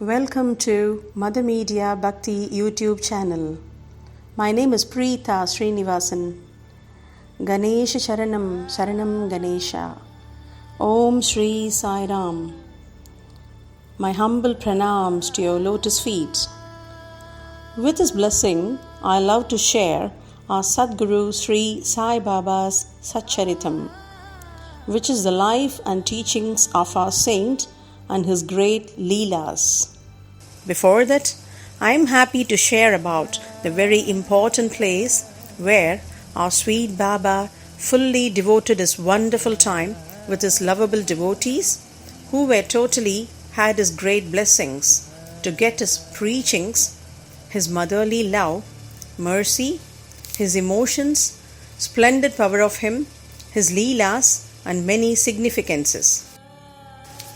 Welcome to Mother Media Bhakti YouTube channel. My name is Preeta Srinivasan. Ganesha Sharanam Sharanam Ganesha. Om Shri Sai Ram. My humble pranams to your lotus feet. With his blessing, I love to share our Sadguru Shri Sai Baba's Satcharitham, which is the life and teachings of our saint and his great Leelas. Before that, I am happy to share about the very important place where our sweet Baba fully devoted his wonderful time with his lovable devotees who were totally had his great blessings to get his preachings, his motherly love, mercy, his emotions, splendid power of him, his Leelas and many significances.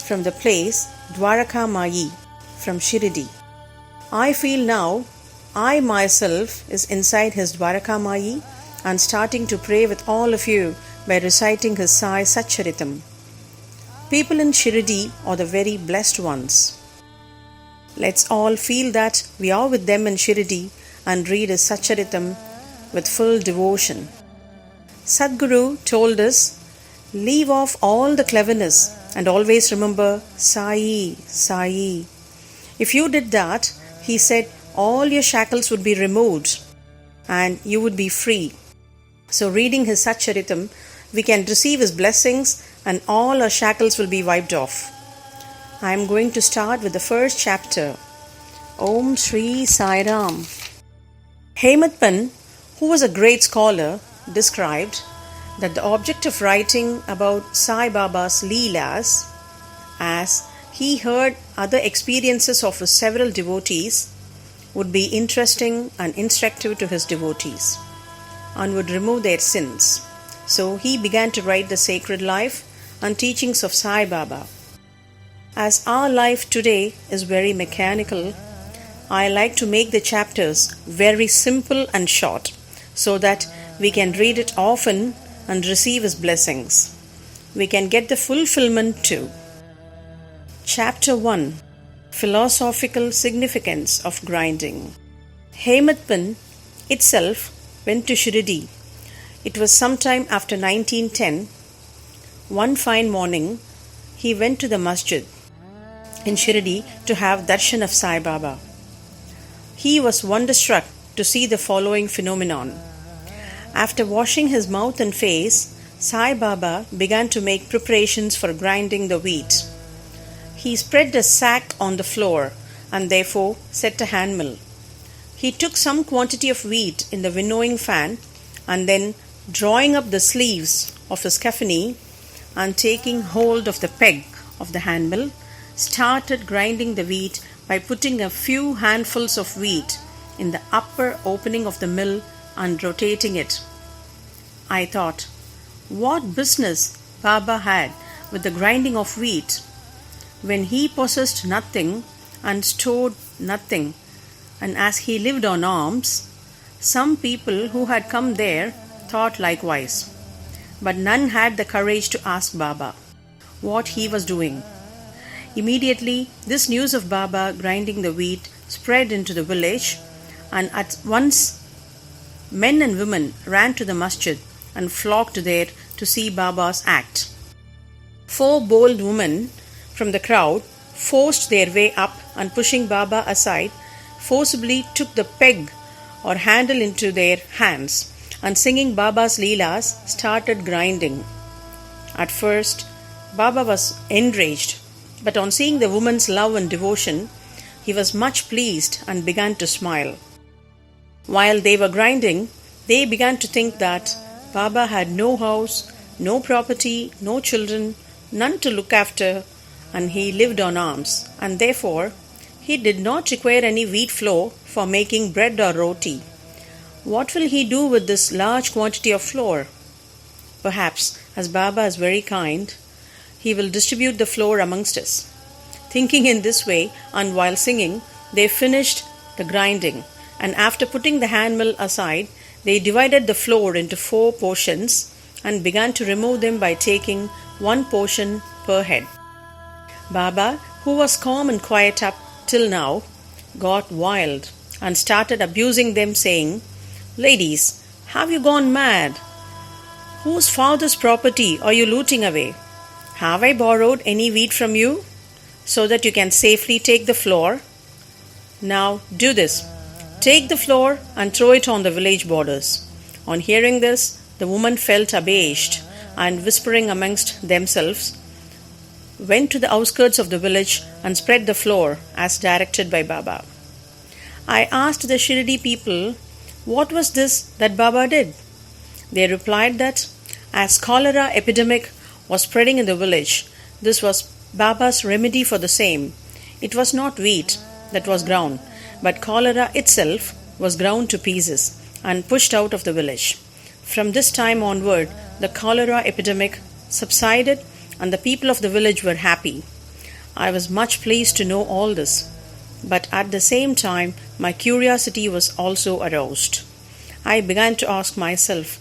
From the place Dwaraka Mayi, from Shirdi. I feel now I myself is inside his Dwaraka Mayi and starting to pray with all of you by reciting his Sai Satcharitham. People in Shirdi are the very blessed ones. Let's all feel that we are with them in Shirdi and read his Satcharitham with full devotion. Sadguru told us, leave off all the cleverness and always remember Sai, Sai. If you did that, he said, all your shackles would be removed and you would be free. So reading his Satcharitham, we can receive his blessings and all our shackles will be wiped off. I am going to start with the first chapter. Om Shri Sai Ram. Hemadpan, who was a great scholar, described that the object of writing about Sai Baba's Leelas, as he heard other experiences of his several devotees, would be interesting and instructive to his devotees and would remove their sins. So he began to write the sacred life and teachings of Sai Baba. As our life today is very mechanical, I like to make the chapters very simple and short so that we can read it often and receive his blessings. We can get the fulfillment too. Chapter 1. Philosophical Significance of Grinding. Hemadpan itself went to Shirdi. It was sometime after 1910. One fine morning, he went to the masjid in Shirdi to have darshan of Sai Baba. He was wonderstruck to see the following phenomenon. After washing his mouth and face, Sai Baba began to make preparations for grinding the wheat. He spread a sack on the floor and therefore set a hand mill. He took some quantity of wheat in the winnowing fan and then, drawing up the sleeves of his kaffani and taking hold of the peg of the hand mill, started grinding the wheat by putting a few handfuls of wheat in the upper opening of the mill and rotating it. I thought, what business Baba had with the grinding of wheat when he possessed nothing and stored nothing, and as he lived on alms. Some people who had come there thought likewise, but none had the courage to ask Baba what he was doing. Immediately this news of Baba grinding the wheat spread into the village, and at once men and women ran to the masjid and flocked there to see Baba's act. 4 bold women from the crowd forced their way up and, pushing Baba aside, forcibly took the peg or handle into their hands and, singing Baba's Leelas, started grinding. At first, Baba was enraged, but on seeing the woman's love and devotion, he was much pleased and began to smile. While they were grinding, they began to think that Baba had no house, no property, no children, none to look after, and he lived on alms, and therefore he did not require any wheat flour for making bread or roti. What will he do with this large quantity of flour? Perhaps, as Baba is very kind, he will distribute the flour amongst us. Thinking in this way, and while singing, they finished the grinding, and after putting the hand mill aside, they divided the flour into 4 portions and began to remove them by taking 1 portion per head. Baba, who was calm and quiet up, till now, got wild and started abusing them, saying, "Ladies, have you gone mad? Whose father's property are you looting away? Have I borrowed any wheat from you so that you can safely take the floor? Now do this. Take the floor and throw it on the village borders." On hearing this, the women felt abashed and, whispering amongst themselves, went to the outskirts of the village and spread the floor as directed by Baba. I asked the Shirdi people, what was this that Baba did? They replied that as cholera epidemic was spreading in the village, this was Baba's remedy for the same. It was not wheat that was ground, but cholera itself was ground to pieces and pushed out of the village. From this time onward, the cholera epidemic subsided and the people of the village were happy. I was much pleased to know all this, but at the same time, my curiosity was also aroused. I began to ask myself,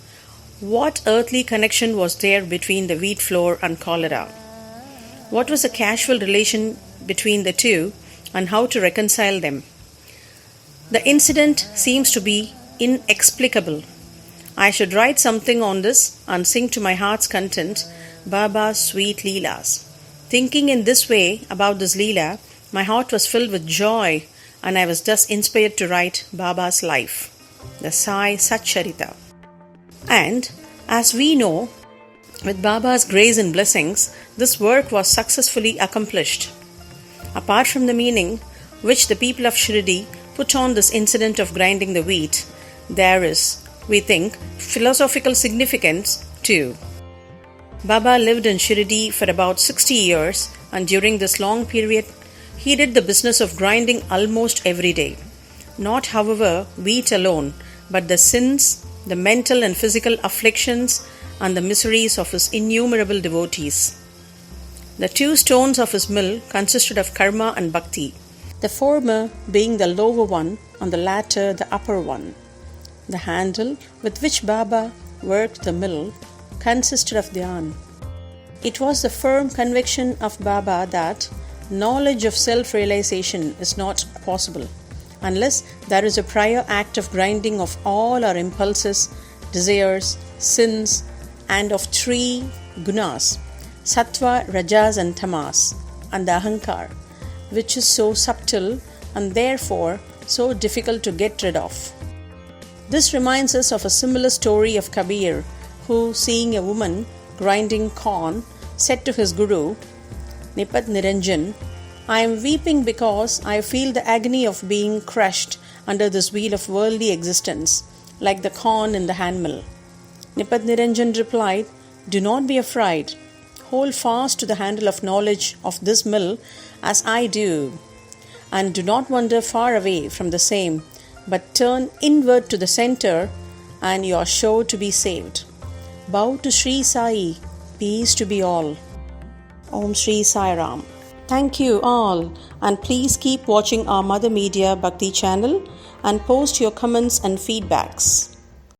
what earthly connection was there between the wheat flour and cholera? What was the causal relation between the two, and how to reconcile them? The incident seems to be inexplicable. I should write something on this and sing to my heart's content Baba's sweet Leelas. Thinking in this way about this Leela, my heart was filled with joy, and I was thus inspired to write Baba's life, the Satcharitham. And as we know, with Baba's grace and blessings, this work was successfully accomplished. Apart from the meaning which the people of Shirdi put on this incident of grinding the wheat, there is, we think, philosophical significance too. Baba lived in Shirdi for about 60 years, and during this long period, he did the business of grinding almost every day. Not, however, wheat alone, but the sins, the mental and physical afflictions, and the miseries of his innumerable devotees. The two stones of his mill consisted of karma and bhakti, the former being the lower one and the latter the upper one. The handle with which Baba worked the mill consisted of dhyan. It was the firm conviction of Baba that knowledge of self-realization is not possible unless there is a prior act of grinding of all our impulses, desires, sins, and of three gunas, sattva, rajas and tamas, and the ahankar, which is so subtle and therefore so difficult to get rid of. This reminds us of a similar story of Kabir, who, seeing a woman grinding corn, said to his guru, Nipat Niranjan, I am weeping because I feel the agony of being crushed under this wheel of worldly existence, like the corn in the handmill. Nipat Niranjan replied, Do not be afraid. Hold fast to the handle of knowledge of this mill as I do, and do not wander far away from the same, but turn inward to the center, and you are sure to be saved. Bow to Shri Sai, peace to be all. Om Shri Sai Ram. Thank you all, and please keep watching our Mother Media Bhakti channel and post your comments and feedbacks.